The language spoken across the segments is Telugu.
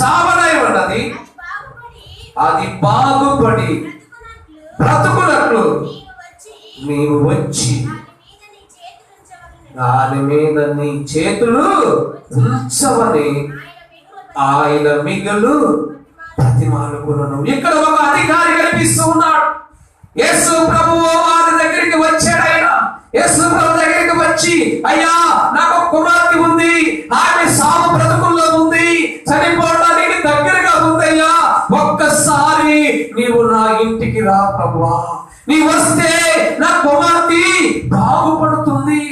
సావనై ఉన్నది, అది బాగుపడి బ్రతుకున్నట్లు నీవు వచ్చి దాని మీద నీ చేతులు ఉంచవని ఆయన మిగులు ప్రతిమానుకులను. ఇక్కడ ఒక అధికారి కనిపిస్తూ ఉన్నాడు. యేసు ప్రభువు వారి దగ్గరికి వచ్చాడు. ఆయన యేసు ప్రభు దగ్గరికి వచ్చి, అయ్యా నాకు కుమార్తె ఉంది, ఆమె సాగు బ్రతుకుల్లో ఉంది, చనిపోవడానికి దగ్గరగా ఉందయ్యా, ఒక్కసారి నీవు నా ఇంటికి రా ప్రభువా, నీ వస్తే నా కుమార్తె బాగుపడుతుంది,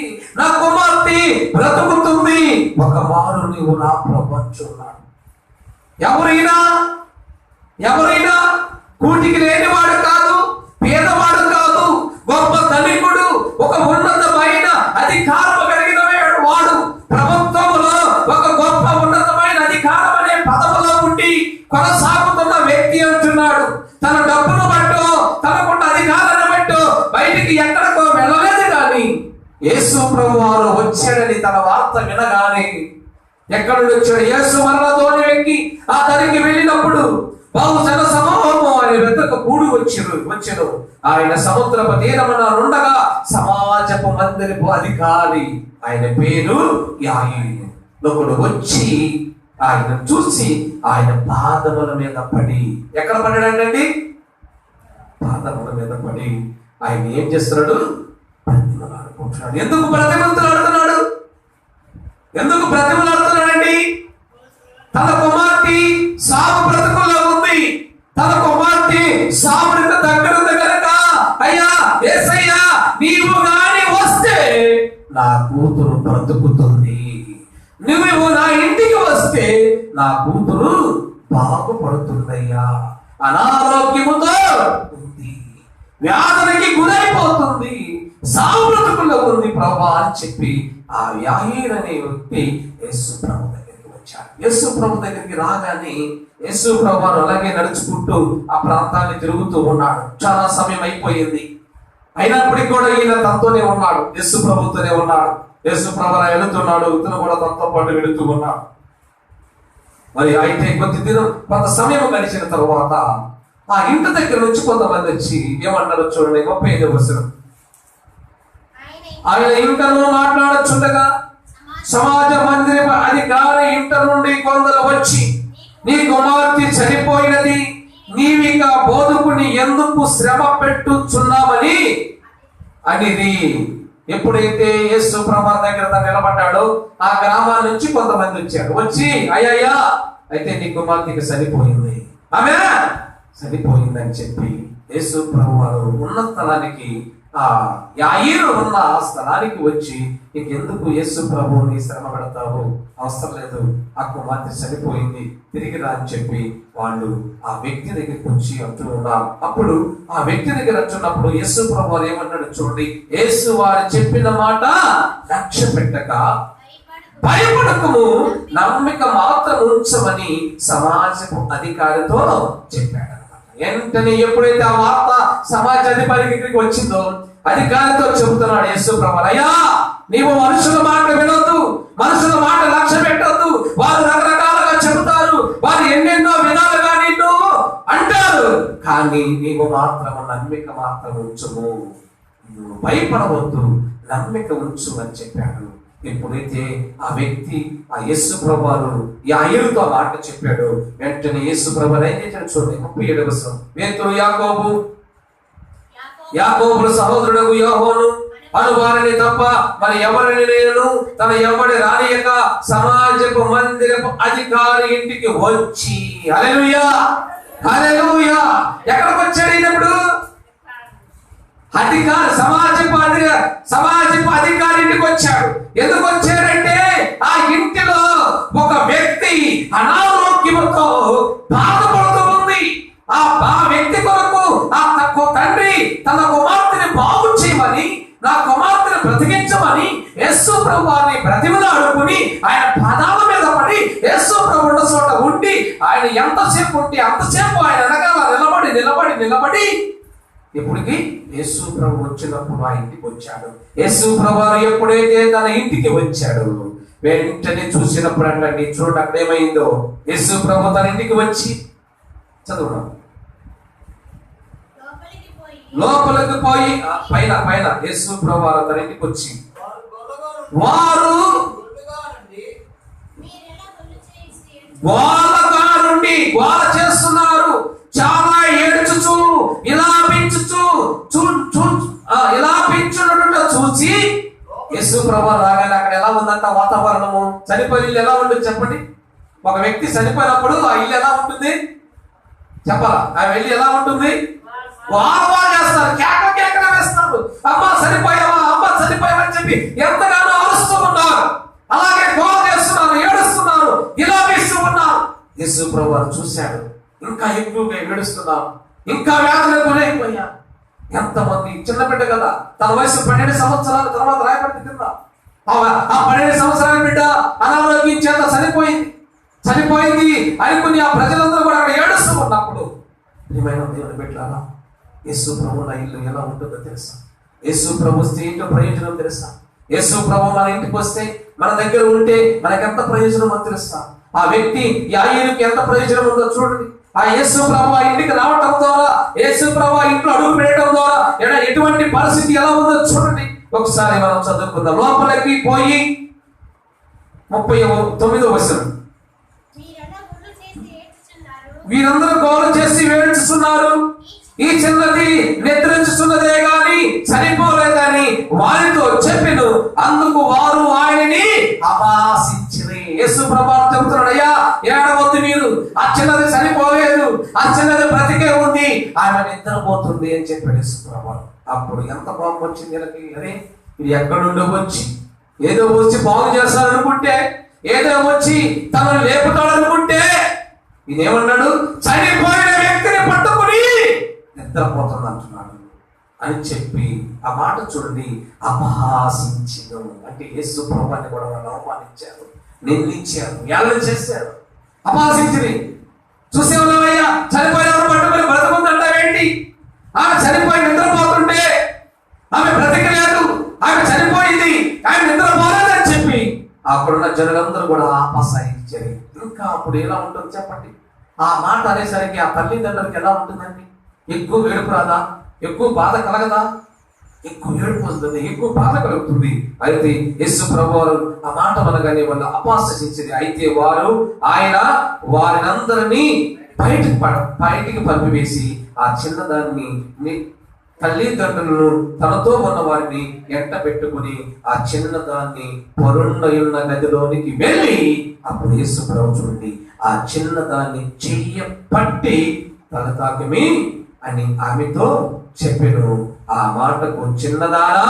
నా కుమార్తె బ్రతుకుతుంది, ఒక మారు నీవు నా ప్రభు అంటున్నాడు. ఎవరైనా కూటికి లేనివాడు కాదు, పేదవాడు కాదు, గొప్ప ధనికుడు, ఒక ఉన్నతమైన అధికారం కలిగిన వాడు, ప్రభుత్వంలో ఒక గొప్ప ఉన్నతమైన అధికారం అనే పదవిలో ఉండి కొనసాగుతున్న వ్యక్తి అంటున్నాడు. తన డబ్బును బట్టో తనకున్న అధికారాన్ని బట్టో బయటికి ఎక్కడికో వెళ్ళలేదు. కానీ యేసు ప్రభు వారు వచ్చాడని తన వార్త వినగానే ఎక్కడి నుంచి వచ్చాడు? యేసు మరణతోనే ఎక్కి ఆ తనకి వెళ్ళినప్పుడు బహుజన సమూహము ఆయన వెతక కూడి వచ్చెను. ఆయన సముద్రపు తీరమున నుండగా సమాజపు మందిరపు అధికారి, ఆయన పేరు యాయీరు, ఒకడు వచ్చి ఆయన చూసి ఆయన పాదముల మీద పడి, ఎక్కడ పడ్డాడండి? పాదముల మీద పడి ఆయన ఏం చేస్తున్నాడు? ప్రతిమలాడుకుంటున్నాడు. ఎందుకు ప్రతిమలాడుతున్నాడు? ఎందుకు ప్రతిమలాడుతున్నాడండి? తన కుమార్తె సాగు బ్రతుకుల్లో ఉంది, తన కుమార్తె సాగుడికి దగ్గర ఉంది కనుక, అయ్యా యేసయ్యా నీవు గాని వస్తే నా కూతురు బ్రతుకుతుంది, నువ్వు నా ఇంటికి వస్తే నా కూతురు బాగుపడుతుందయ్యా, అనారోగ్యముతో ఉంది, వ్యాధులకి గురైపోతుంది, సాగు బ్రతుకుల్లో ఉంది ప్రభా అని చెప్పి ఆ యాయీరు అనే వ్యక్తి యేసు ప్రభు దగ్గరికి వచ్చాడు. యేసు ప్రభు దగ్గరికి రాగానే యేసు ప్రభు అలాగే నడుచుకుంటూ ఆ ప్రాంతాన్ని తిరుగుతూ ఉన్నాడు. చాలా సమయం అయిపోయింది. అయినప్పటికీ కూడా ఈయన తనతోనే ఉన్నాడు, యేసు ప్రభుతోనే ఉన్నాడు. యేసు ప్రభు వెళుతున్నాడు, ఇతను కూడా తనతో పాటు వెళుతూ ఉన్నాడు. మరి అయితే కొంత సమయం గడిచిన తర్వాత ఆ ఇంటి దగ్గర నుంచి కొంతమంది వచ్చి ఏమన్నారో చూడండి. 35వ వచనం. ఆయన ఇంటను మాట్లాడుచుండగా సమాజ మందిర అధికారి ఇంట నుండి కొందరు వచ్చి, నీ కుమార్తె చనిపోయినది, నీవిక బోధకుని ఎందుకు శ్రమ పెట్టుచున్నామని అనేది. ఎప్పుడైతే యేసు ప్రభు దగ్గర నిలబడ్డాడో ఆ గ్రామాల నుంచి కొంతమంది వచ్చారు. వచ్చి, అయ్యయ్యా అయితే నీ కుమార్తెకి చనిపోయింది, ఆమె చనిపోయిందని చెప్పి యేసు ప్రభు వారు ఉన్న స్థలానికి, ఆ యాయీరు ఉన్న స్థలానికి వచ్చి, నీకెందుకు యేసు ప్రభువుని శ్రమ పెడతావు, అవసరం లేదు, ఆ కుమార్తె చనిపోయింది, తిరిగి రా అని చెప్పి వాళ్ళు ఆ వ్యక్తి దగ్గరికి వచ్చి అంటూ ఉన్నారు. అప్పుడు ఆ వ్యక్తి దగ్గర వచ్చినప్పుడు యేసు ప్రభు వారు ఏమన్నాడు చూడండి. యేసు వారు చెప్పిన మాట లక్ష్య పెట్టక భయపడకము, నమ్మిక మాత్రం ఉంచమని సమాజపు అధికారితో చెప్పాడు. వెంటనే ఎప్పుడైతే ఆ వార్త సమాజ అధికారికి వచ్చిందో అధికారితో చెబుతున్నాడు యేసు ప్రభు, అయ్యా నీవు మనుషుల మాట వినొద్దు, మనుషుల మాట లక్ష్య పెట్టొద్దు, వారు రకరకాలుగా చెబుతారు, వారు ఎన్నెన్నో విధాలుగా నిన్ను అంటారు, కానీ నీవు మాత్రం నమ్మిక మాత్రం ఉంచుము, నువ్వు భయపడవద్దు, నమ్మిక ఉంచు అని చెప్పాడు. ఎప్పుడైతే ఆ వ్యక్తి ఆ యేసు ప్రభువారు యాయీరుతో మాట చెప్పాడు, వెంటనే యేసు ప్రభువు ఏం చేశాడు చూడండి. 37వ వచనం. పేతురు యాకోబుల సహోదరుడు యోహాను అను వారిని తప్ప మరి ఎవరిని నేను తన ఎవరి రానియక సమాజపు మందిరపు అధికారి ఇంటికి వచ్చి, హల్లెలూయా హల్లెలూయా. ఎక్కడికి వచ్చాడు ఇప్పుడు? సమాజపు అధికారి ఇంటికి వచ్చాడు. ఎందుకు వచ్చాడంటే ఆ ఇంటిలో ఒక వ్యక్తి అనారోగ్యంతో బాధపడుతూ ఉంది. ఆ వ్యక్తి కొరకు ఆ తండ్రి తన కుమార్తెని బాగు చేయమని, నా కుమార్తెను బ్రతికించమని యేసు ప్రభు వారిని బ్రతిమలాడుకుని ఆయన పాదాల మీద పడి యేసు ప్రభు ఉన్న చోట ఉండి ఆయన ఎంతసేపు ఉంటే అంతసేపు ఆయన వెనకాల నిలబడి ఎప్పటికి యేసు ప్రభు వచ్చినప్పుడు ఆ ఇంటికి వచ్చాడు. యేసు ప్రభు ఎప్పుడైతే తన ఇంటికి వచ్చాడు, వెంటనే చూసినప్పుడు అంటండి, చూడండి అక్కడ ఏమైందో. యేసు ప్రభు తన ఇంటికి వచ్చి చదువు లోపలికి పోయి పైన పైన యేసు ప్రభు తన ఇంటికి వచ్చి వారు గోలగా నుండి గోల చేస్తున్నారు, చాలా ఏడ్చుచు ఇలా పెంచుచు ఇలా పెంచున్నట్టు చూసి యేసు ప్రభు రాగానే అక్కడ ఎలా ఉందంట వాతావరణము. చనిపోయిన ఇల్లు ఎలా ఉంటుంది చెప్పండి? ఒక వ్యక్తి చనిపోయినప్పుడు ఆ ఇల్లు ఎలా ఉంటుంది చెప్పాలా? ఆ వెళ్ళి ఎలా ఉంటుంది? వారు చేస్తారు, కేకలు వేస్తారు, అమ్మ చనిపోయావా, అమ్మ చనిపోయావా అని చెప్పి ఎంతగానో అరుస్తూ ఉన్నారు. అలాగే గోల చేస్తున్నారు, ఏడుస్తున్నారు, ఇలా వేస్తూ ఉన్నారు. యేసు ప్రభు చూశాడు, ఇంకా ఎక్కువగా ఏడుస్తున్నారు, ఇంకా వేదనకు గురైపోయారు. ఎంతమంది చిన్న బిడ్డ కదా, తన వయసు 12 సంవత్సరాల తర్వాత రాయబడి కింద ఆ 12 సంవత్సరాల బిడ్డ అనారోగ్యం చేత చనిపోయింది అనుకుని ఆ ప్రజలందరూ కూడా అక్కడ ఏడుస్తూ ఉన్నప్పుడు ప్రియమైన దేవుని బిడ్డలారా, యేసు ప్రభు నా ఇల్లు ఎలా ఉంటుందో తెలుసా? యేసు ప్రభు వస్తే ఏంటో ప్రయోజనం తెలుసా? యేసు ప్రభు మన ఇంటికి వస్తే మన దగ్గర ఉంటే మనకెంత ప్రయోజనం అని తెలుసా? ఆ వ్యక్తి యాయీరుకి ఎంత ప్రయోజనం ఉందో చూడండి. ఆ యేసు ప్రభు ఆ ఇంటికి రావటం ద్వారా, యేసు ప్రభు ఇంట్లో అడుగు పెట్టడం ద్వారా ఎటువంటి పరిస్థితి ఎలా ఉందో చూడండి. ఒకసారి మనం చదువుకుందాం. లోపలికి పోయి 39వ వచనం, వీరందరూ గోల చేసి ఏడ్చుచున్నారు, ఈ చిన్నది నిద్రించుచున్నదే గాని చనిపోలేదని వారితో చెప్పెను. అందుకు వారు ఆయనని అపహాసించిరి. యేసు ప్రభు చెబుతున్నాడు, అయ్యా ఏడవద్దు మీరు, ఆ చిన్నది చనిపోలేదు, ఆ చిన్నది బ్రతికే ఉంది, ఆమె నిద్రపోతుంది అని చెప్పాడు యేసు ప్రభు. అప్పుడు ఎంత కోపం వచ్చింది వీళ్ళకి. అరే ఇది ఎక్కడి నుండో వచ్చి ఏదో వచ్చి బాగు చేస్తారనుకుంటే, ఏదో వచ్చి తనను లేపుతాడనుకుంటే, ఇదేమన్నాడు? చనిపోయిన వ్యక్తిని పట్టుకుని నిద్రపోతుంది అంటున్నాడు అని చెప్పి ఆ మాట చూడండి, అపహాసించను. అంటే యేసు ప్రభువుని కూడా వాళ్ళు అవమానించారు, నిందించారు, ఏళ్ళ చేశారు, అపహాసించి చూసేవాళ్ళయ్యా. చనిపోయిన పట్టుకుని బ్రతకుందంటావేంటి? ఆమె చనిపోయి నిద్రపోతుంటే ఆమె బ్రతికలేదు, ఆమె చనిపోయింది, ఆమె నిద్రపోలేదని చెప్పి అక్కడున్న జనులందరూ కూడా అపహాసించారు. ఇంకా అప్పుడు ఎలా ఉంటుంది చెప్పండి? ఆ మాట అనేసరికి ఆ తల్లిదండ్రులకి ఎలా ఉంటుందండి? ఎక్కువ ఏడుపు రాదా? ఎక్కువ బాధ కలగదా? ఎక్కువ ఏడుపు వస్తుంది, ఎక్కువ బాధ కలుగుతుంది. అయితే యేసు ప్రభు ఆ మాట అనగానే వాళ్ళు అపహాసించింది. అయితే ఆయన వారినందరినీ బయటికి పంపివేసి ఆ చిన్నదాన్ని తల్లిదండ్రులను తనతో ఉన్న వారిని ఎంట పెట్టుకుని ఆ చిన్నదాన్ని పొరుండయున్న గదిలోనికి వెళ్ళి అప్పుడు యేసు ప్రభు చూడండి ఆ చిన్నదాన్ని చెయ్య పట్టి తల తాకిమి అని ఆమెతో చెప్పెను. ఆ మాటకు చిన్నదానా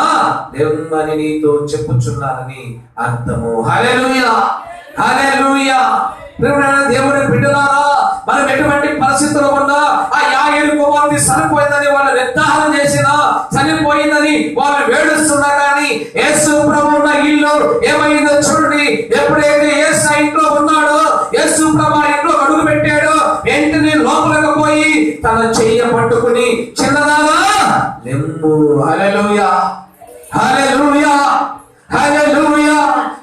దేవుని నీతో చెప్పుచున్నానని అర్థము. హల్లెలూయా, హల్లెలూయా. దేవుని బిడ్డలారా, మనం ఎటువంటి పరిస్థితుల్లో ఉన్నా ఆ యాయేలు కుమార్తె చనిపోయిందని వాళ్ళు నిర్ధారణ చేసినా, చనిపోయిందని వాళ్ళు వేడుస్తున్నా కానీ యేసు ప్రభు ఉన్న ఇల్లు ఏమైందో చూడండి. ఎప్పుడైతే యేసు ఇంట్లో ఉన్నాడో, యేసు ప్రభు ఇంట్లో అడుగు పెట్టాడో, వెంటనే లోపలికి పోయి తన చెయ్య పట్టుకుని చిన్నదానా లెమ్ము. హల్లెలూయా, హల్లెలూయా, హల్లెలూయా.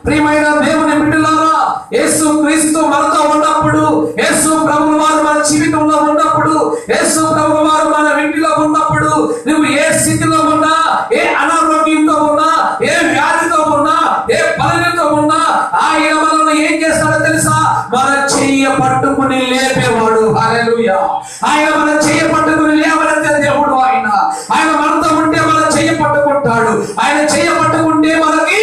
ప్రియమైన దేవుని బిడ్డలారా, యేసు క్రీస్తు మనతో ఉన్నప్పుడు, యేసు ప్రభువు వారు మన జీవితంలో ఉన్నప్పుడు, యేసు ప్రభువు వారు మన ఇంటిలో ఉన్నప్పుడు, నువ్వు ఏ స్థితిలో ఉన్నా, ఏ అనారోగ్యంతో ఉన్నా, ఏ వ్యాధితో ఉన్నా, ఏ బలహీనతో ఉన్నా, ఆయన మనల్ని ఏం చేస్తాడో తెలుసా? మన చెయ్య పట్టుకుని లేపేవాడు. హల్లెలూయా. ఆయన మన చెయ్య పట్టుకుని లేవనెత్తే దేవుడు. ఆయన మనతో ఉంటే మన చెయ్య పట్టుకుంటాడు. ఆయన చెయ్య పట్టుకుంటే మనకి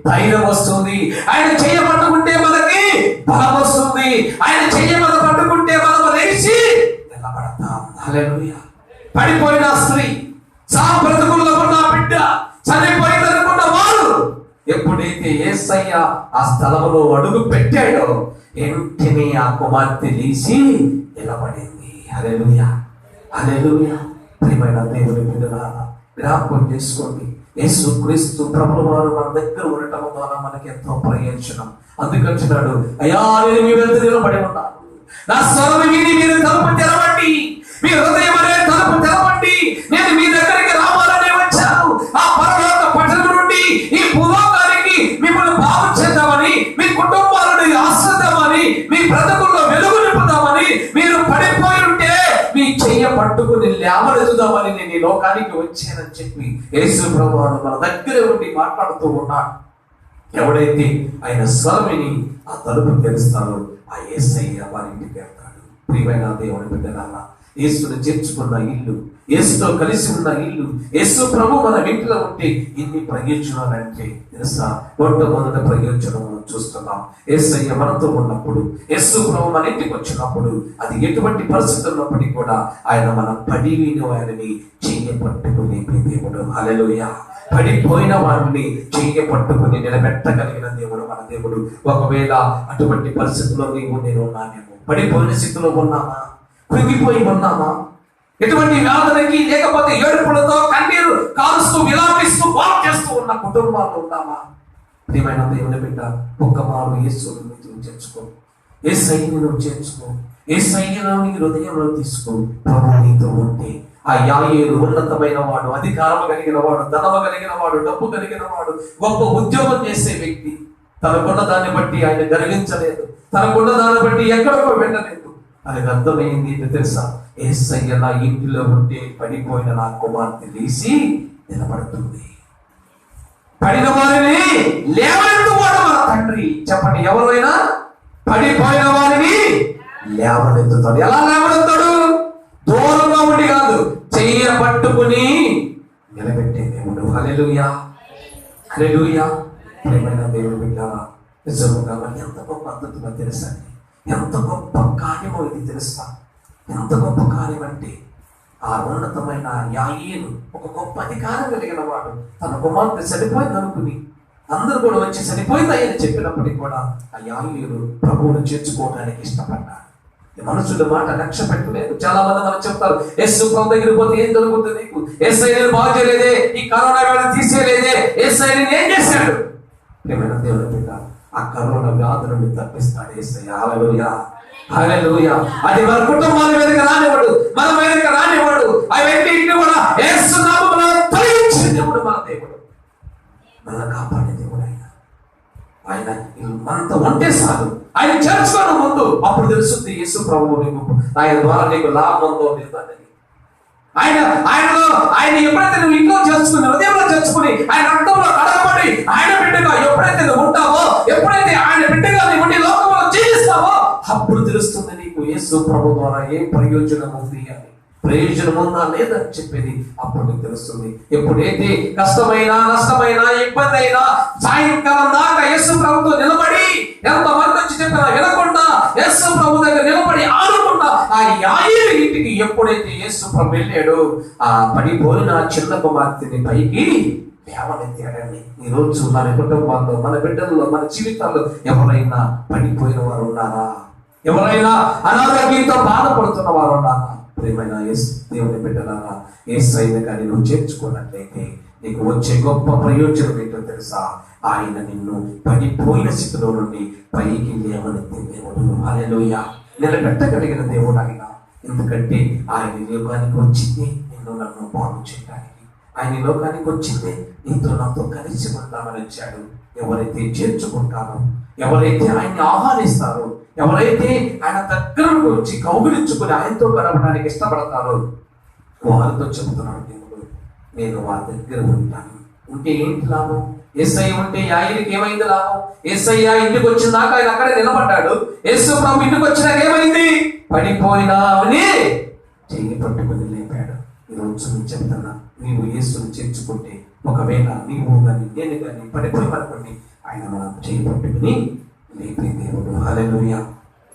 ధైర్యం వస్తుంది, ఆయన చెయ్య పట్టుకుంటే మనకి బలం వస్తుంది, ఆయన చెయ్య మన పట్టుకుంటే మనం లేచి నిలబడతాం. హల్లెలూయా. పడిపోయిన స్త్రీ, సావు బ్రతుకుల్లో ఉన్న బిడ్డ, చనిపోయిందనుకున్న వారు ఎప్పుడైతే యేసయ్య ఆ స్థలంలో అడుగు పెట్టాడో వెంటనే ఆ కుమార్తె లేచి నిలబడింది. హల్లెలూయా, హల్లెలూయా. ప్రియమైన దేవుని బిడ్డలారా, జ్ఞాపకం చేసుకోండి, యేసు క్రీస్తు ప్రభువు వారు మన దగ్గర ఉండటం ద్వారా మనకి ఎంతో ప్రయోజనం. అందుకంటున్నాడు, అయ్యా నేను మీ వెంట నిలబడి ఉన్నాను, నా స్వరం విని మీరు తలుపు తెరవండి, మీ హృదయం అనే తలుపు తెరవండి, నేను మీ దగ్గరికి రావాలని వచ్చాను. ఆ పరలోక పట్టణం నుండి ఈ భూలోకానికి మిమ్మల్ని బాగు చేద్దామని ఆశ్రదామని, మీ బ్రతుకుల్లో వెలుగు నింపుదామని, మీరు పడిపోయి ఉంటే మీ చెయ్య పట్టుకుని లేవనెత్తుదామని నేను ఈ లోకానికి వచ్చానని చెప్పి యేసు ప్రభువు మన దగ్గర ఉండి మాట్లాడుతూ ఉన్నాడు. ఎవడైతే ఆయన స్వరమిని ఆ తలుపు తెరుస్తారో ఆ యేసయ్య వారి ఇంటికి వెళ్తాడు. ప్రియమైన దేవుని బిడ్డలారా, యేసును చేర్చుకున్న ఇల్లు, యేసుతో కలిసి ఉన్న ఇల్లు, యేసు ప్రభు మన ఇంటిలో ఉంటే ఇన్ని ప్రయోజనాలంటే తెలుసా? మొట్టమొదట ప్రయోజనం చూస్తున్నాం. యేసయ్య మనతో ఉన్నప్పుడు, యేసు ప్రభు మన ఇంటికి వచ్చినప్పుడు, అది ఎటువంటి పరిస్థితులు ఉన్నప్పటికీ కూడా ఆయన మన పడివిని ఆయనని చెయ్య పట్టుకుని దేవుడు. హల్లెలూయా. పడిపోయిన వారిని చెయ్య పట్టుకుని నిలబెట్టగలిగిన దేవుడు మన దేవుడు. ఒకవేళ అటువంటి పరిస్థితుల్లో నేను ఉన్నానేమో, పడిపోయిన స్థితిలో ఉన్నామా, కృంగిపోయి ఉన్నామా, ఎటువంటి వ్యాధులకి లేకపోతే ఏడుపులతో కన్నీరు కారుస్తూ విలాపిస్తూ బాగు చేస్తూ ఉన్న కుటుంబాల్లో ఉన్నామా? ప్రియమైన దేవుని బిడ్డ, ఒక్క మారు యేసుని నువ్వు చేర్చుకో, యేసయ్యను నువ్వు చేర్చుకో, యేసయ్యను నీ హృదయంలో తీసుకో. ప్రభు నీతో ఉంటే ఆ యాయేలు ఉన్నతమైన వాడు, అధికారం కలిగిన వాడు, ధనము కలిగిన వాడు, డబ్బు కలిగిన వాడు, గొప్ప ఉద్యోగం చేసే వ్యక్తి, తనకున్న దాన్ని బట్టి ఆయన గర్వించలేదు, తనకున్న దాన్ని బట్టి ఎక్కడికో వెళ్ళలేదు. అది అర్థమైంది ఏంటి తెలుసా? యేసయ్య నా ఇంటిలో ఉంటే పడిపోయిన నా కుమార్తె లేచి నిలబడుతుంది. పడిన వారిని లేవనెత్తువాడు మన తండ్రి. చెప్పండి, ఎవరైనా పడిపోయిన వారిని లేవనెత్తుతాడు. ఎలా లేవనెత్తాడు? దూరంగా ఉండి కాదు, చెయ్య పట్టుకుని నిలబెట్టే దేవుడు. హల్లెలూయా, హల్లెలూయా. ప్రియమైన దేవుడు బిడ్డలారా, నిజంగా ఎంత గొప్ప పద్ధతిగా తెలుసా? ఎంత గొప్ప కార్యమో ఇది తెలుసా? ఎంత గొప్ప కార్యం అంటే, ఆ ఉన్నతమైన యాయేలు ఒక గొప్ప అధికారం కలిగిన వాడు, తన కుమార్తె చనిపోయింది అనుకుని అందరూ కూడా వచ్చి చనిపోయిందని చెప్పినప్పటికీ కూడా ఆ యాయేలు ప్రభువును చేర్చుకోవడానికి ఇష్టపడ్డాడు. మనుషుల మాట లక్ష్య పెట్టలేదు. చాలా మంది మనకు చెప్తారు, యేసు ప్రభు దగ్గరికి పోతే ఏం జరుగుతుంది నీకు, యేసయ్యను బాగు చేయలేదే, ఈ కరోనా వేళ తీసేయలేదే, యేసయ్యను ఏం చేశాడు? ప్రియమైన దేవుని బిడ్డ, ఆ కరోనా వ్యాధి నుండి తప్పిస్తాడు యేసయ్య. హల్లెలూయా, హల్లెలూయా. అది మన కుటుంబాల మీదకి రానివాడు, మన మీదకి రానివాడు. అవన్నీ కూడా యేసు నామములో తొలగించే దేవుడు మన దేవుడు, మన కాపాడే దేవుడు. ఆయన మనతో ఉంటే చాలు, ఆయన చేర్చుకోవడం ముందు అప్పుడు తెలుస్తుంది యేసు ప్రభువు నీకు, ఆయన ద్వారా నీకు లాభం ఉందో లేదని. ఆయన ఎప్పుడైతే నువ్వు ఇంట్లో చేర్చుకుని, హృదయంలో చేర్చుకుని, ఆయన రక్తంలో కడగబడి ఆయన బిడ్డగా ఎప్పుడైతే నువ్వు ఉంటావో, ఎప్పుడైతే ఆయన బిడ్డగా నీ ఉండి లోకంలో జీవిస్తావో, అప్పుడు తెలుస్తుంది నీకు యేసు ప్రభు ద్వారా ఏం ప్రయోజనం ఉంది అని. ప్రయోజనం ఉందా లేదని చెప్పేది అప్పుడు నీకు తెలుస్తుంది. ఎప్పుడైతే కష్టమైనా, నష్టమైనా, ఇబ్బంది అయినా సాయంకాలం దాకా యేసు ప్రభుతో నిలబడి, ఎంతమంది వచ్చి చెప్పినా వినకుండా యేసు ప్రభు దగ్గర నిలబడి ఆడుకుండా ఆ యాయేలు ఇంటికి ఎప్పుడైతే యేసు ప్రభు వెళ్ళాడో, ఆ పడిపోయిన చిన్న కుమార్తెని పైకి లేవనెత్తాడండి. ఈ రోజు మన కుటుంబాల్లో, మన బిడ్డల్లో, మన జీవితాల్లో ఎవరైనా పడిపోయిన వారు ఉన్నారా? ఎవరైనా అనారోగ్యంతో బాధపడుతున్న వారు ఉన్నారా? ప్రియమైన దేవుని బిడ్డలారా, యేసయ్యను కానీ నువ్వు చేర్చుకున్నట్లయితే నీకు వచ్చే గొప్ప ప్రయోజనం ఏంటో తెలుసా? ఆయన నిన్ను పడిపోయిన స్థితిలో నుండి పైకి లేవనెత్తే దేవుడు. హల్లెలూయా. నిలబెట్టగలిగిన దేవుడు ఆయన. ఎందుకంటే ఆయన లోకానికి వచ్చింది నిన్ను నన్ను బాగు చేయడానికి. ఆయన లోకానికి వచ్చింది నీతో నాతో కలిసి ఉంటామని వచ్చాడు. ఎవరైతే చేర్చుకుంటారో, ఎవరైతే ఆయన్ని ఆహ్వానిస్తారో, ఎవరైతే ఆయన దగ్గరకు వచ్చి కౌగిలించుకుని ఆయనతో గడపడానికి ఇష్టపడతారో వారితో చెబుతున్నాడు దేవుడు, నేను వారి దగ్గర ఉంటాను. ఉంటే ఏంటి లాభం? యేసయ్య ఉంటే యాయేలుకి ఏమైంది లాభం? యేసయ్య ఇంటికి వచ్చిన దాకా ఆయన అక్కడే నిలబడ్డాడు. యేసు ప్రభు ఇంటికి వచ్చినాక ఏమైంది? పడిపోయినామని చెయ్యి పట్టుకుని లేపాడు. ఈరోజు నేను చెప్తున్నా, నీవు యేసుని చేర్చుకుంటే, ఒకవేళ నీవు కానీ నేను కానీ పడిపోయి పడుకోండి, ఆయన మనం చెయ్యి పట్టుకుని లేపే దేవుడు. హల్లెలూయా,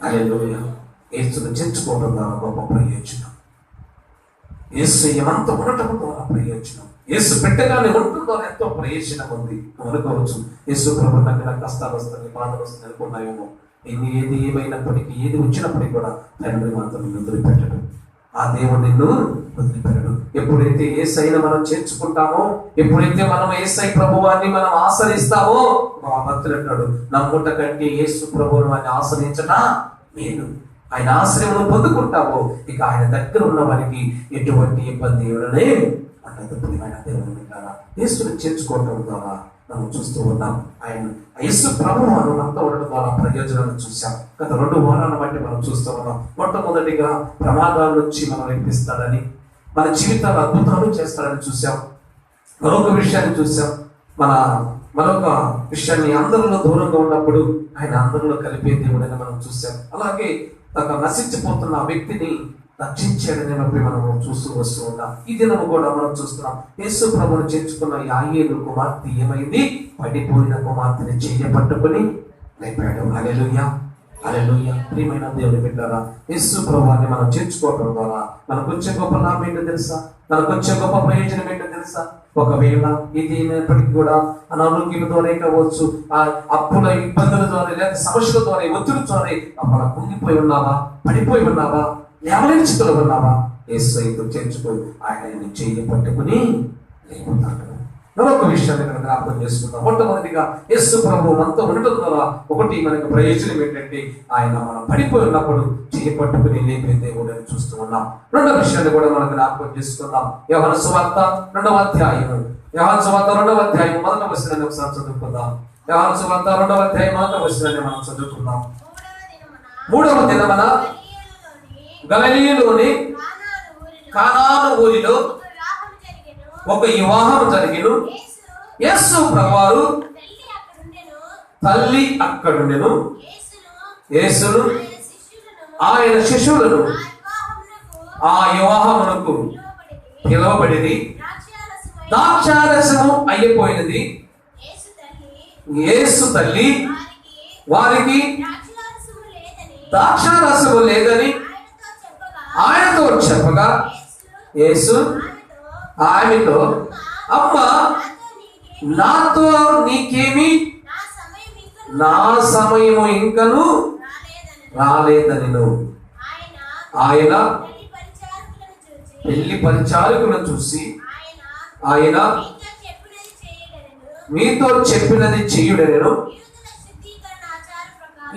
హల్లెలూయా. యేసును చేర్చుకోవడం ద్వారా గొప్ప ప్రయోజనం. యేసు ఏమంత ఉండటం ద్వారా ప్రయోజనం. యేసు పెట్టగానే ఉంటుందో ఎంతో ప్రయోజనం ఉంది. అనుకోవచ్చు, యేసు ప్రభు నాకు కష్టాలు వస్తాయి, బాధలు వస్తాయి అనుకున్నాయేమో. ఏది ఏమైనప్పటికీ, ఏది వచ్చినప్పటికీ కూడా తండ్రి మాత్రం వదిలిపెట్టడు. ఆ దేవుడు నిన్ను వదిలిపెట్టడు. ఎప్పుడైతే యేసయ్యను మనం చేర్చుకుంటామో, ఎప్పుడైతే మనం యేసయ్య ప్రభువాన్ని మనం ఆశ్రయిస్తామో, మా భక్తులు అంటాడు, నమ్ముట కంటే యేసు ప్రభువును వారిని ఆశ్రయించటా మేలు. ఆయన ఆశ్రయం పొందుకుంటావో ఇక ఆయన దగ్గర ఉన్న వారికి ఎటువంటి ఇబ్బంది ఉండదు. అన్నది ప్రియమైన దేవుని బిడ్డలారా, యేసును చేర్చుకోవడం ద్వారా మనం చూస్తూ ఉన్నాం. ఆయన యేసు ప్రభువు మనతో ఉండడం ద్వారా ప్రయోజనాలను చూసాం. గత 2 వారాల బట్టి మనం చూస్తూ ఉన్నాం. మొట్టమొదటిగా ప్రమాదాల నుంచి మనం విడిపిస్తాడని, మన జీవితాలు అద్భుతాలు చేస్తాడని చూసాం. మరొక విషయాన్ని చూసాం. మరొక విషయాన్ని అందరిలో దూరంగా ఉన్నప్పుడు ఆయన అందరిలో కలిపే దేవుడని మనం చూసాం. అలాగే నశించిపోతున్న ఆ వ్యక్తిని రక్షించాడని మనము చూస్తూ వస్తూ ఉన్నాం. ఈ దినము కూడా మనం చూస్తున్నాం. యేసు ప్రభువును చేర్చుకున్న యాయేలు కుమార్తె ఏమైంది? పడిపోయిన కుమార్తెని చేయబట్టుకుని లేపాడు. హల్లెలూయా, హల్లెలూయా. ప్రియమైన దేవుని బిడ్డలారా, యేసు ప్రభువుని మనం చేర్చుకోవడం ద్వారా మనకు వచ్చే గొప్ప లాభం ఏంటో తెలుసా? మనకు వచ్చే గొప్ప ప్రయోజనం ఏంటో తెలుసా? ఒకవేళ ఇది అయినప్పటికీ కూడా అనారోగ్యం ద్వారా కావచ్చు, ఆ అప్పుల ఇబ్బందుల ద్వారా, లేదా సమస్యల ద్వారా, ఒత్తిడి ద్వారా అలా కుంగిపోయి ఉన్నావా, పడిపోయి ఉన్నావా, లేవలేని ఉన్నావా? యేసుతో చేర్చుకో, ఆయన చెయ్యి పట్టుకుని లేపుతాడు. మరొక విషయాన్ని కనుక అర్థం చేసుకుందాం. మొట్టమొదటిగా యేసు ప్రభువు మనతో ఉండటం ద్వారా ఒకటి మనకు ప్రయోజనం ఏంటంటే ఆయన మనం పడిపోయి ఉన్నప్పుడు చెయ్యి పట్టుకుని లేపే దేవుడు అని చూస్తూ ఉన్నాం. రెండవ విషయాన్ని కూడా మనం జ్ఞాపకం చేసుకుందాం. యోహాను సువార్త 2వ అధ్యాయం, యోహాను సువార్త 2వ అధ్యాయం 1వ వచనాన్ని ఒకసారి చదువుకుందాం. యోహాను సువార్త 2వ అధ్యాయం 1వ వచనాన్ని మనం చదువుకుందాం. 3వ దినమున గలిలయలోని కానాను ఊరిలో ఒక వివాహం జరిగిను. యేసు ప్రభువారు తల్లి అక్కడుండెను. యేసును ఆయన శిష్యులను ఆ వివాహమునకు పిలువబడిది. ద్రాక్షారసము అయిపోయినది. యేసు తల్లి వారికి ద్రాక్షారసము లేదని ఆయనతో చెప్పగా యేసు ఆమెతో, అమ్మ, నాతో నీకేమి, నా సమయము ఇంకను రాలేదని. ఆయన పెళ్లి పరిచారకులను చూసి ఆయన మీతో చెప్పినది చేయుడెను.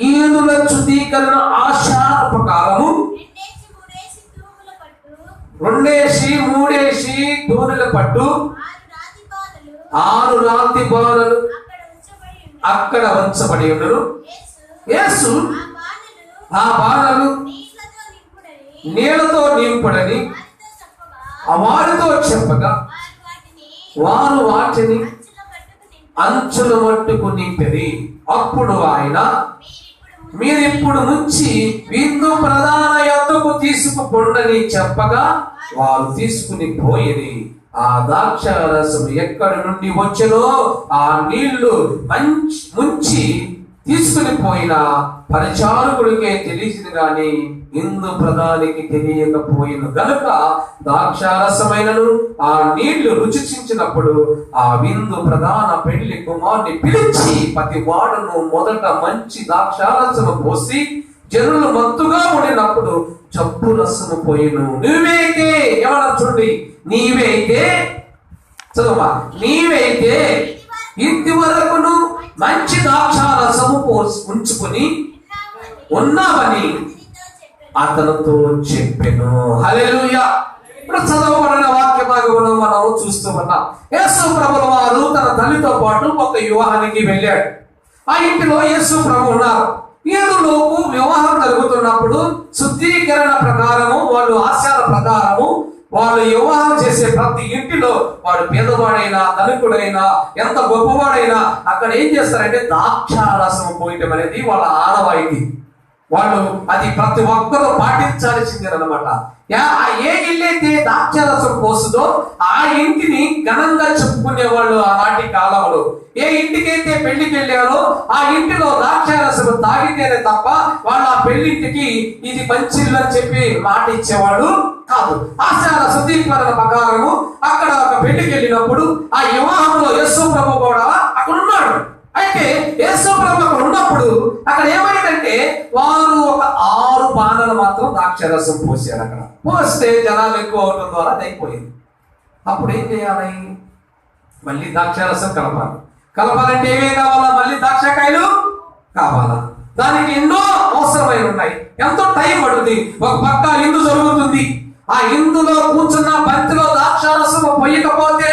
యూదుల శుద్ధీకరణ ఆచార ప్రకారము 2-3 దూనెల పట్టు 6 రాతి బాణలు అక్కడ ఉంచబడి ఉండను. యేసు ఆ బాణలు నీళ్లతో నింపుడని వారితో చెప్పగా వారు వాటిని అంచుల మట్టుకు నింపిరి. అప్పుడు ఆయన, మీరిప్పుడు ముంచి విందు ప్రధాన యొద్దకు తీసుకుపోండని చెప్పగా వారు తీసుకుని పోయిరి. ఆ ద్రాక్షారసం ఎక్కడి నుండి వచ్చెనో ఆ నీళ్లు ముంచి తీసుకుని పోయిన పరిచారకుడికే తెలిసింది గాని ఇందు ప్రధానికి తెలియకపోయిన గనుక ద్రాక్షారసమైనను ఆ నీళ్లు రుచించినప్పుడు ఆ విందు ప్రధాన పెళ్లి కుమారుని పిలిచి ప్రతి వాడును మొదట మంచి ద్రాక్షారసము పోసి జనులు మత్తుగా ఉండినప్పుడు జబ్బు రసము పోయిను. నువ్వైతే ఏమన్నా చూడండి, నీవైతే చదువా, నీవైతే ఇంటి వరకును మంచి ద్రాక్షారసము ఉంచుకుని ఉన్నావని అతనితో చెప్పెను. హల్లెలూయా. ఇప్పుడు చదవబడిన వాక్య భాగంలో మనం చూస్తూ ఉన్నాం. యేసు ప్రభుల వారు తన తల్లితో పాటు ఒక వివాహానికి వెళ్ళాడు. ఆ ఇంటిలో యేసు ప్రభు ఉన్నారు. యూదులకు వివాహం జరుగుతున్నప్పుడు శుద్ధీకరణ ప్రకారము, వాళ్ళు ఆచార ప్రకారము వాళ్ళు వివాహం చేసే ప్రతి ఇంటిలో వాడు పేదవాడైనా ధనికుడైనా ఎంత గొప్పవాడైనా అక్కడ ఏం చేస్తారంటే ద్రాక్షారసం పోయటం అనేది వాళ్ళ ఆనవాయితీ. వాళ్ళు అది ప్రతి ఒక్కరూ పాటించాల్సిందే అనమాట. ఏ ఇల్లైతే ద్రాక్షారసం పోస్తుందో ఆ ఇంటిని ఘనంగా చెప్పుకునే వాళ్ళు ఆనాటి కాలంలో. ఏ ఇంటికైతే పెళ్లికి వెళ్ళారో ఆ ఇంటిలో ద్రాక్షారసం తాగితేనే తప్ప వాళ్ళు ఆ పెళ్లింటికి ఇది మంచిల్లు అని చెప్పి మాట ఇచ్చేవాడు కాదు. ఆచార శుద్ధీకరణ ప్రకారము అక్కడ ఒక పెళ్లికి వెళ్ళినప్పుడు ఆ వివాహంలో యేసు ప్రభు కూడా అక్కడ ఉన్నాడు. అయితే యేసు ప్రభు అక్కడ ఉన్నప్పుడు అక్కడ ఏమైందంటే వారు ఒక 6 పానలు మాత్రం ద్రాక్షారసం పోసారు. అక్కడ పోస్తే జనాలు ఎక్కువ అవడం ద్వారా అది అయిపోయింది. అప్పుడు ఏం చేయాలి? మళ్ళీ ద్రాక్షారసం కలపాలంటే ఏమేం కావాలా? మళ్ళీ ద్రాక్షకాయలు కావాలా? దానికి ఎన్నో అవసరమైన ఉన్నాయి. ఎంతో టైం పడుతుంది. ఒక పక్క ఇందు జరుగుతుంది. ఆ ఇందులో కూర్చున్న బంతిలో ద్రాక్షారసం పోయకపోతే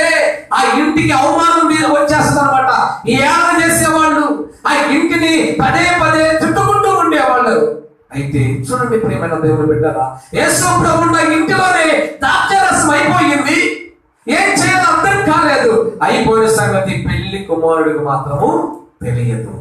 ఆ ఇంటికి అవమానం మీద వచ్చేస్తుంది అనమాట. ఏళన చేసేవాళ్ళు, ఆ ఇంటిని పదే పదే చుట్టుకుంటూ ఉండేవాళ్ళు. అయితే చూడండి ప్రియమైన దేవుని బిడ్డలారా, యేసు ప్రభు ఉన్న ఇంటిలోనే ద్రాక్షారసం అయిపోయింది. ఏం చేయాలో అర్థం కాలేదు. అయిపోయిన సంగతి పెళ్లి కుమారుడికి మాత్రము తెలియదు.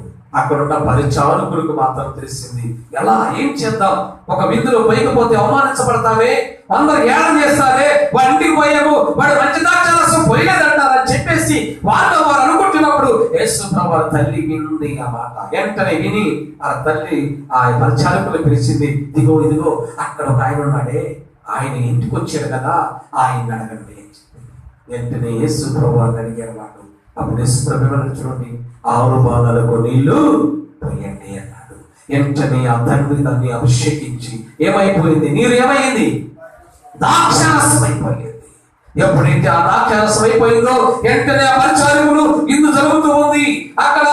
అక్కడున్న పరిచారకులకు మాత్రం తెలిసింది. ఎలా, ఏం చేద్దాం? ఒక విందులో పోయకపోతే అవమానించబడతామే, అందరు ఏడం చేస్తారే, వాడి ఇంటికి పోయాము, వాడు మంచి ద్రాక్షారసం పోయలేదంటారని చెప్పేసి వారు అనుకుంటున్నప్పుడు యేసు ప్రభు తల్లి వింది ఆ మాట. వెంటనే విని ఆ తల్లి ఆ పరిచారకులు పిలిచింది. ఇదిగో ఇదిగో అక్కడ ఒక ఆయన ఉన్నాడే, ఆయన ఇంటికి వచ్చాడు కదా, ఆయన అడగండి. వెంటనే యేసు ప్రభు అని అడిగారు వాళ్ళు. అప్పుడు యేసు ప్రభు చూడండి, 6 బాణలకు నీళ్లు పోయండి అన్నాడు. వెంటనే ఆ తండ్రి దాన్ని అభిషేకించి ఏమైపోయింది? నీరు ఏమైంది? ద్రాక్షారసం అయిపోయింది. ఎప్పుడైతే ఆ ద్రాక్షారసం అయిపోయిందో వెంటనే ఆ పరిచారకులు ఇందు జరుగుతూ ఉంది, అక్కడ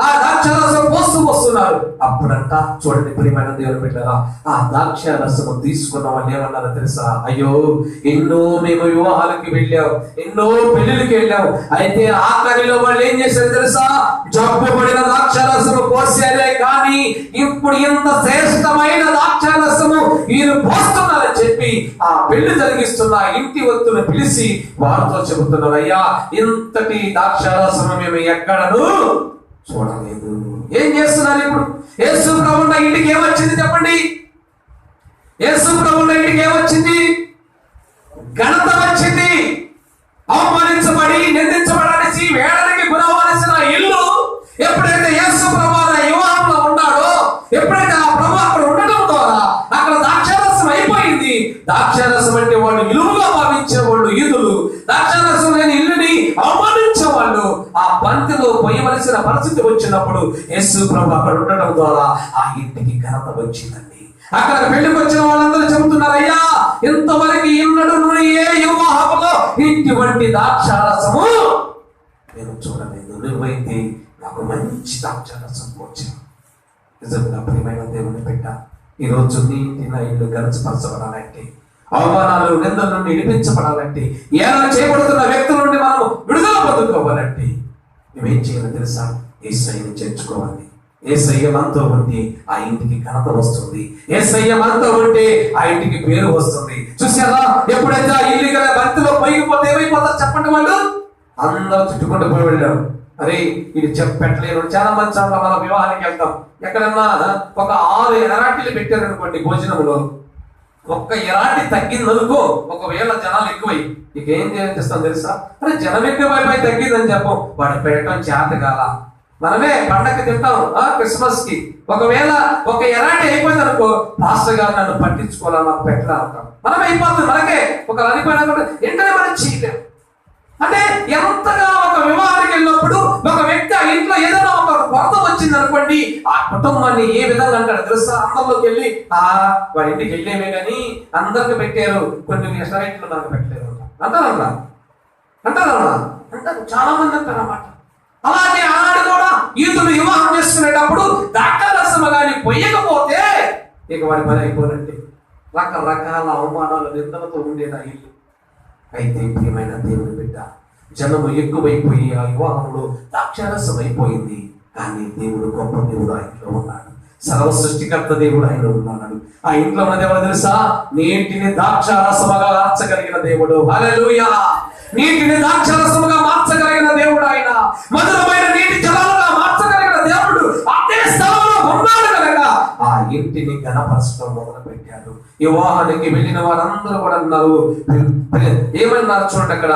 ఆ ద్రాక్షారసం పోస్తూ వస్తున్నారు. అప్పుడంట చూడండి ప్రియమైన దేవుని బిడ్డలారా, ఆ ద్రాక్షారసము తీసుకున్న వాళ్ళు ఏమన్నారో తెలుసా? అయ్యో, ఎన్నో మేము వివాహాలకి వెళ్ళాం, ఎన్నో పెళ్లిళ్ళకి వెళ్ళాం, అయితే ఆఖరిలో వాళ్ళు ఏం చేశారు తెలుసా? జబ్బుపడిన ద్రాక్షారసము పోసారే, కానీ ఇప్పుడు ఇంత శ్రేష్టమైన ద్రాక్షారసము వీరు పోస్తున్నారని చెప్పి ఆ పెళ్లి జరిగిస్తున్న ఇంటి వత్తును పిలిచి వారితో చెబుతున్నారు, అయ్యా ఇంతటి ద్రాక్షారసము మేము ఎక్కడను చూడలేదు. ఏం చేస్తున్నారు ఇప్పుడు? యేసు ప్రభువున్న ఇంటికి ఏమొచ్చింది చెప్పండి? యేసు ప్రభువున్న ఇంటికి ఏమొచ్చింది? ఘనత వచ్చింది. అవమానించబడి నిందించబడాల్సి వేడనికి గురవలసిన ఇల్లు ఎప్పుడైతే యేసు ప్రభు వివాహంలో ఉన్నాడో, ఎప్పుడైతే ఆ ప్రభు అక్కడ ఉండడం ద్వారా అక్కడ ద్రాక్షారసం అయిపోయింది. ద్రాక్షారసం అంటే వాళ్ళు విలువగా భావించేవాళ్ళు యూదులు, ద్రాక్షారసం లేని ఇల్లుని అవమానించేవాళ్ళు. ఆ పంక్తిలో పోయవలసిన పరిస్థితి వచ్చినప్పుడు యేసు ప్రభు అక్కడ ఉండడం ద్వారా ఆ ఇంటికి ఘనత వచ్చిందండి. అక్కడ పెళ్లికి వచ్చిన వాళ్ళందరూ చెబుతున్నారు, అయ్యా ఇంతవరకు ఇన్నడు ఏ వివాహంలో ఇటువంటి ద్రాక్షారసము నేను చూడలేదు. నువ్వైతే నాకు మంచి ద్రాక్షారసం వచ్చావు. నిజంగా ప్రియమైన దేవుని బిడ్డ, ఈ రోజు నీ ఇంటి నా ఇల్లు గనచపరచబడాలంటే, అవమానాలు నిందల నుండి విడిపించబడాలంటే, ఏమైనా చేయబడుతున్న వ్యక్తుల నుండి మనం విడుదల పొందుకోవాలంటే నువ్వేం చేయాలో తెలుసా? యేసయ్యని చేర్చుకోవాలి. యేసయ్య మనతో ఉంటే ఆ ఇంటికి ఘనత వస్తుంది. యేసయ్య మనతో ఉంటే ఆ ఇంటికి పేరు వస్తుంది. చూసారా, ఎప్పుడైతే ఆ ఇల్లు కదా భక్తిలో పైకిపోతే ఏమైపోతారు చెప్పండి? వాళ్ళు అందరూ చుట్టుకుంటూ పోయి వెళ్ళారు. అరే ఇది చెప్పట్లేరు. చాలా మంది చోట్ల మనం వివాహానికి వెళ్తాం, ఎక్కడన్నా ఒక 6 ఎరాటీలు పెట్టారనుకోండి భోజనంలో, ఒక్క ఎరాటి తగ్గిందనుకో, ఒకవేళ జనాలు ఎక్కువై నీకేం చేస్తాం తెలుసా? అరే జనం ఎక్కువైపోయి తగ్గిందని చెప్పం, వాడు పెట్టడం చేత కాల. మనమే పండగకి తింటాం క్రిస్మస్ కి, ఒకవేళ ఒక ఎరాటి అయిపోయింది అనుకో, పాస్టర్ గారు నన్ను పట్టించుకోవాలని నాకు పెట్టలా అంటాం. మనమే అయిపోతుంది. మనకే ఒక అనిపోయినా కూడా వెంటనే మనం చేయలేం. అంటే ఎంతగా ఒక వివాహానికి వెళ్ళినప్పుడు ఒక వ్యక్తి ఆ ఇంట్లో ఏదైనా ఒక కొరత వచ్చింది అనుకోండి, ఆ కుటుంబాన్ని ఏ విధంగా అంటాడు తెలుసా? అందరిలోకి వెళ్ళి వాడి ఇంటికి వెళ్ళేమే కానీ అందరికి పెట్టారు, కొన్ని రెస్టారెంట్లు నాకు పెట్టలేరు అంటారన్నా అంటారు. చాలా మంది అంటారు అన్నమాట. అలాగే ఆనాడు కూడా ఈదులు వివాహం చేసుకునేటప్పుడు ద్రాక్షారసము కానీ పొయ్యకపోతే ఇక వాడి పని అయిపోయినట్టే. రకరకాల అవమానాలు నిందలతో ఉండేది ఆ ఇల్లు. అయితే ప్రియమైన దేవుని బిడ్డ, జనము ఎక్కువైపోయి ఆ వివాహంలో ద్రాక్షారసం అయిపోయింది. కానీ దేవుడు గొప్ప దేవుడు ఆ ఇంట్లో ఉన్నాడు. సర్వ సృష్టికర్త దేవుడు ఆయన ఉన్నాడు. ఆ ఇంట్లో ఉన్న దేవుడు తెలుసా? నీటిని ద్రాక్షారసముగా మార్చగలిగిన దేవుడు. హల్లెలూయా! నీటిని ద్రాక్షారసముగా మార్చగలిగిన దేవుడు ఆయన. మధురమైన నీటి జలాలుగా మార్చగలిగిన దేవుడు అదే స్థలంలో ఉన్నాడు కనుక ఆ ఇంటిని ఘనపరచడం మొదలు పెట్టాడు. వివాహానికి వెళ్ళిన వారందరూ కూడా అన్నారు, ఏమన్నారు చూడండి, అక్కడ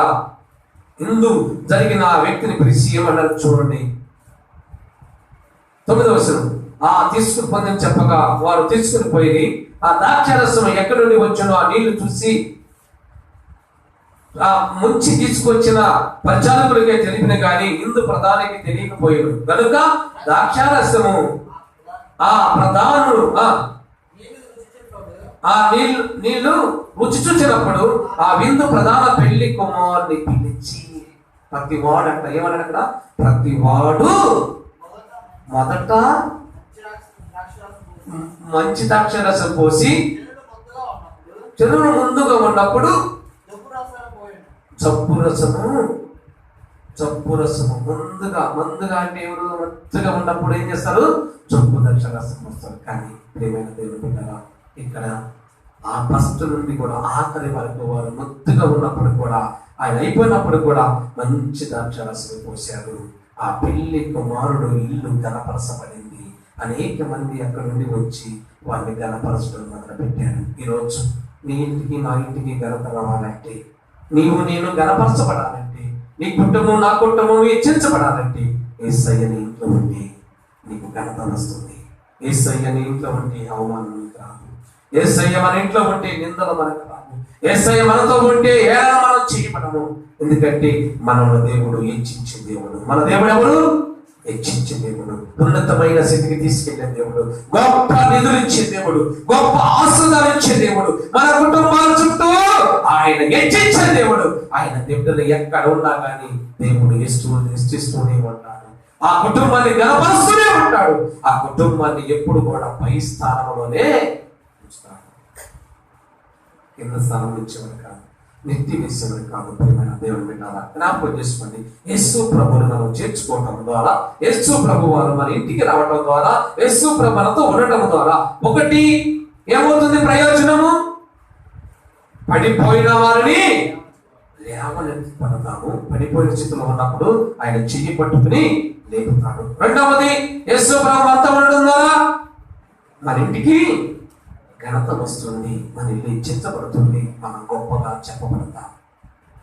ఇందు జరిగిన ఆ వ్యక్తిని పిలిచి ఏమన్నారు చూడండి, 9వ వచనం. తీసుకుని పొందని చెప్పగా వారు తీసుకుని పోయి ఆ ద్రాక్షారసం ఎక్కడి నుండి వచ్చానో ఆ నీళ్లు చూసి ఆ ముంచి తీసుకొచ్చిన పరిచారకులకే తెలిపిన కానీ ఇందు ప్రధానికి తెలియకపోయాడు కనుక ద్రాక్షారసము ఆ ప్రధానుడు ఆ నీళ్లు రుచి చూచినప్పుడు ఆ విందు ప్రధాన పెళ్లి కుమారుని పిలిచి, ప్రతివాడు అక్కడ ఏమన్నాడు? అక్కడ ప్రతివాడు మొదట మంచి ద్రాక్షారసం పోసి చెరువును ముందుగా ఉన్నప్పుడు జబ్బు రసము జబ్బు రసము ముందుగా అంటే ఎవరు మత్తుగా ఉన్నప్పుడు ఏం చేస్తారు? జబ్బు ద్రాక్షరసం వస్తారు. కానీ ప్రియమైన దేవుని బిడ్డలారా, ఇక్కడ ఆ ఫస్ట్ నుండి కూడా ఆఖరి వరకు వారు మత్తుగా ఉన్నప్పుడు కూడా, ఆయన అయిపోయినప్పుడు కూడా మంచి ద్రాక్షరసం పోశారు. ఆ పెళ్లి కుమారుడు ఇల్లు గణపరచబడింది. అనేక మంది అక్కడ నుండి వచ్చి వారిని గణపరచడం మొదలు పెట్టారు. ఈరోజు నీ ఇంటికి నా ఇంటికి ఘనత రావాలంటే, నీవు నేను గణపరచబడాలంటే, నీ కుటుంబం నా కుటుంబం హెచ్చించబడాలంటే యేసయ్య నీ ఇంట్లో ఉండి నీకు ఘనత వస్తుంది. యేసయ్య నీ ఇంట్లో ఉంటే అవమానం నీకు రాదు. యేసయ్య మన ఇంట్లో ఉంటే నిందలు మనకు రాదు. యేసయ్య మనతో ఉంటే ఏలా మనం చేయబడము. ఎందుకంటే మనల్ని దేవుడు హెచ్చించే దేవుడు. మన దేవుడు ఎవరు? హెచ్చించే దేవుడు, ఉన్నతమైన స్థితికి తీసుకెళ్లే దేవుడు, గొప్ప నిధులిచ్చే దేవుడు, గొప్ప ఆశీర్వాదాలు ఇచ్చే దేవుడు. మన కుటుంబాల చుట్టూ ఆయన హెచ్చించే దేవుడు. ఆయన దేవుడు ఎక్కడ ఉన్నా కానీ దేవుడు హెచ్చిస్తూనే ఉంటాడు. ఆ కుటుంబాన్ని గణపరుస్తూనే ఉంటాడు. ఆ కుటుంబాన్ని ఎప్పుడు కూడా పై స్థానంలోనే ఉంచుతాడు. కింద స్థానం ఇచ్చేవాడు కాదు, నెత్తి వేసేవాడు కాదు. ప్రియమైన దేవుని బిడ్డలారా, జ్ఞాపకం చేసుకోండి. యేసు ప్రభువును మనం చేర్చుకోవటం ద్వారా, యేసు ప్రభు వారు మన ఇంటికి రావటం ద్వారా, యేసు ప్రభు మనతో ఉండటం ద్వారా ఒకటి ఏమవుతుంది ప్రయోజనము? పడిపోయిన వారిని లేవనెత్తుతాము. పడిపోయిన స్థితిలో ఉన్నప్పుడు ఆయన చెయ్యి పట్టుకుని లేపుతాడు. రెండవది, యేసు ప్రభు మనతో ఉండటం ద్వారా మన ఇంటికి ఘనత వస్తుంది, మన ఇల్లు హెచ్చించబడుతుంది, మనం గొప్పగా చెప్పబడతాం.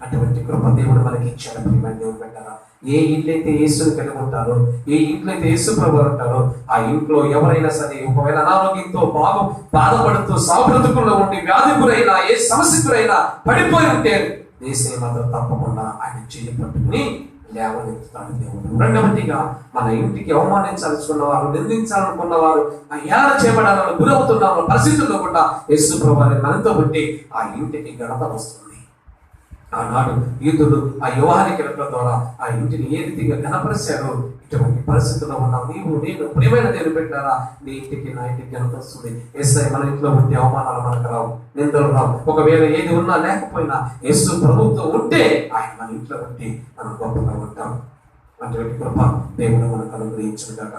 అటువంటి కృప దేవుడు మనకి ఇచ్చాడు. ప్రియమైన దేవుడు పెట్టారా, ఏ ఇల్లు అయితే యేసుని కలిగి ఉంటారో, ఏ ఇంట్లో అయితే యేసు ప్రభు ఉంటారో, ఆ ఇంట్లో ఎవరైనా సరే ఒకవేళ అనారోగ్యంతో బాధపడుతూ సాబ్రతుకుల్లో ఉండి వ్యాధి గురైనా, ఏ సమస్యకురైనా పడిపోయి ఉంటే దేశం మాత్రం తప్పకుండా ఆయన చెయ్యి పట్టుకుని లేవనెత్తుతాడు దేవుడు. రెండవదిగా, మన ఇంటికి అవమానించాలనుకున్న వారు, నిందించాలనుకున్న వారు, ఏడ చేయబడాలని గురవుతున్న పరిస్థితుల్లో కూడా యేసు ప్రభువుని మనతో ఉంటే ఆ ఇంటికి ఘనత వస్తుంది. ఆనాడు యూదులు ఆ యువానికి వెళ్ళడం ద్వారా ఆ ఇంటిని ఏ రీతిగా ఘనపరిచారో, ఇటువంటి పరిస్థితుల్లో ఉన్నాం నీవు నేను ప్రియమైన దేవుని పెట్టారా, నీ ఇంటికి నా ఇంటికి ఘనత వస్తుంది. యేసయ్య మన ఇంట్లో ఉంటే అవమానాలు మనకు రావు, నిందలు రావు. ఒకవేళ ఏది ఉన్నా లేకపోయినా యేసు ప్రభుత్వం ఉంటే ఆయన మన ఇంట్లో ఉంటే మనం గొప్పగా ఉంటాం. అటువంటి కృప దేవుడు మనకు అనుగ్రహించుగాక.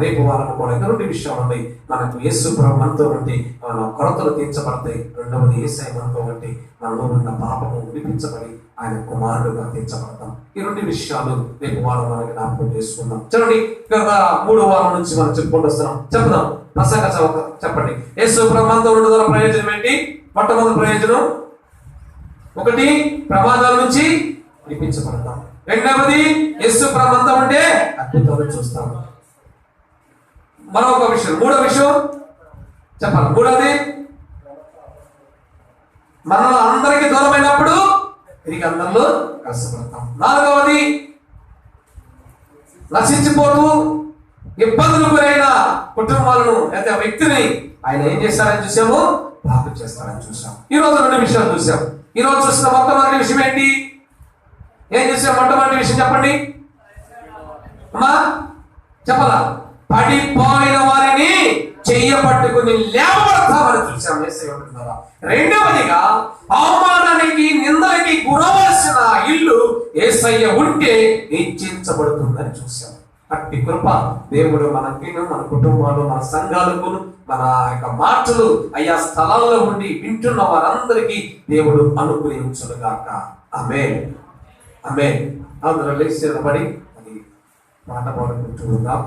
రేపు వారం కూడా ఇంకా 2 విషయాలు ఉన్నాయి. మనకు యేసు ప్రభు మనతో ఉంటే మన కొరతలు తీర్చబడతాయి. రెండవది, యేసయ్య మనతో ఉంటే మనలో ఉన్న పాపము విడిపించబడి ఆయన కుమారుడుగా తీర్చబడతాం. ఈ 2 విషయాలు రేపు వారం మనకి జ్ఞాపకం చేసుకుందాం. చూడండి, గత 3వ వారం నుంచి మనం చెప్పుకుంటూ వస్తున్నాం. చెప్దాం, ప్రసంగ చెప్పండి. యేసు ప్రభు మనతో ఉండడం ద్వారా ప్రయోజనం ఏంటి? మొట్టమొదటి ప్రయోజనం, ఒకటి, ప్రమాదాల నుంచి విడిపించబడతాం. రెండవది, యేసు ప్రభు మనతో ఉంటే అద్భుతాలు చూస్తాం. మరొక విషయం, మూడో విషయం చెప్పాలి. మూడవది, మనం అందరికి దూరమైనప్పుడు తిరిగి అందరిలో కష్టపడతాం. నాలుగవది, నశించిపోతూ ఇబ్బందులు గురైన కుటుంబాలను లేదా వ్యక్తిని ఆయన ఏం చేస్తారని చూసాము, బాగు చేస్తారని చూసాం. ఈ రోజు 2 విషయాలు చూసాం. ఈ రోజు చూసిన మొట్టమొదటి విషయం ఏంటి? ఏం చూసాం? మొట్టమొదటి విషయం చెప్పండి అమ్మా, చెప్పాలా? పడిపోయిన వారిని చెయ్య పట్టుకుని లేవబడతామని చూసాం. రెండవదిగా, అవమానానికి నిందలకి గురవలసిన ఇల్లు యేసయ్య ఉంటే హెచ్చించబడుతుందని చూసాం. అట్టి కృప దేవుడు మనకి, మన కుటుంబాలు, మన సంఘాలకు, మన యొక్క మాటలు అయ్యా స్థలాల్లో ఉండి వింటున్న వారందరికీ దేవుడు అనుగ్రహించుగాక. ఆమేన్, ఆమేన్. అందరూ లేచి నిలబడి పాట పాడుకుంటూ ఉందాం.